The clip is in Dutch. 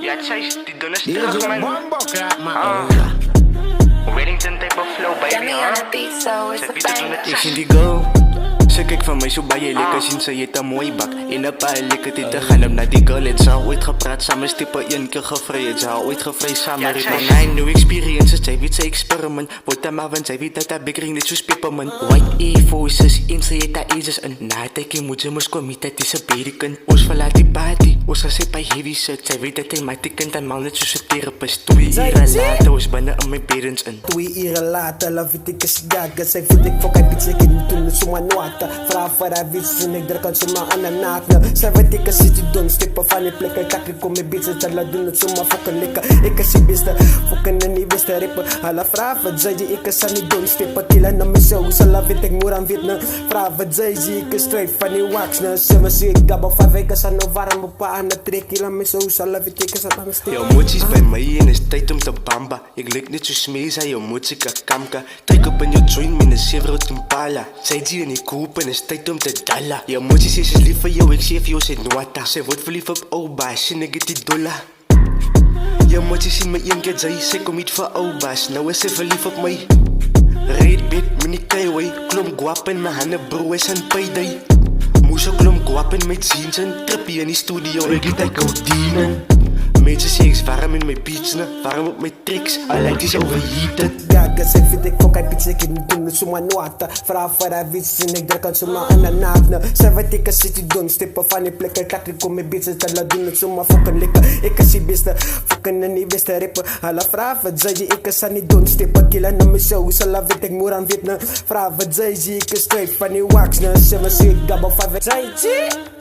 Ja, het zei die dunne DJ terug, man. Bombo Clap, man. Wellington type of flow, baby, Got me on the beat, so it's a banger. Ik vind die girl. Ze kijkt van mij zo bij je lekker zien, ze heeft een mooi bak. In een paar lekker dit te gaan op naar die girl. Het zou ooit gepraat samen, stippen één keer gevreed. Het zou ooit gevreed samen, rit maar mijn new experiences. Zij weet ze experiment, wordt hem af en zij weet dat haar big ring net zo spipperman. White e-voices, in ze heeft haar ages. En na het kijken moet ze moest komen, dat is een bediken. Ons verlaat die party, ons gaan zitten bij heavy set. Zij weet dat hij mij tikent en mal net zo zijn therapist. 2 uur later, ons binnen aan mijn parents in. 2 uur later, la weet ik is gaga. Zij voelt ik fok, hij biedt ik in toen het zomaar noata. Vraag voor haar wits en ik druk aan zomaar aan de naakne. Zij weet ik is zit doen, stippen van die plekken. Kak ik kom met beats en tjalla doen het zomaar fokken likken. Ik is die beste, fokken en die beste rippen. Alla vraag wat zij die ik is aan die doen, stippen killen naar mijn show. Ze la weet ik moer aan witne. Vraag wat zij zie ik is straight van die wax. Ze me zie ik gabba van weken aan de warm op aan de trek. Killen mijn show, ze la weet ik is aan mijn stik. Jouw moties bij mij en is tijd om te bamba. Ik lijk net zo smees aan jouw motie kakamka. Trek op in jouw joint met een Chevrolet Impala. Zij zie je niet kopen, is tijd om te dalla. Jouw moties is lief voor jou, ik geef jou zijn nota. Zij wordt verliefd op Oba's en ik get die dollar. Jouw moties zien me één keer zei, zij komt niet voor Oba's. Nou is zij verliefd op mij. Red bit, mini kaiway. Klom guap in mijn handen, bro, is een payday. Moes ook klom guap in mijn jeans en trippie in die studio, ik liet hij dienen. Mensen zeggen ik warm in mijn beats, warm op mijn tricks, I like this overheated. Gaga, zij vind ik fok, hij biedt ik in toen het zomaar noata. Vraag voor haar wits en ik druk aan zomaar aan de naakne. Zij weet ik is zit doen, stippen van die plekken. Kak ik kom met beats en tjalla doen het zomaar fokken likken. Ik is die beste, fokken en die beste rippen. Alla vraag wat zij die ik is aan die doen, stippen killen naar mijn show. Ze la weet ik moer aan witne. Vraag wat zij zie ik is straight van die wax. Ze me zie ik gabba van zij zie.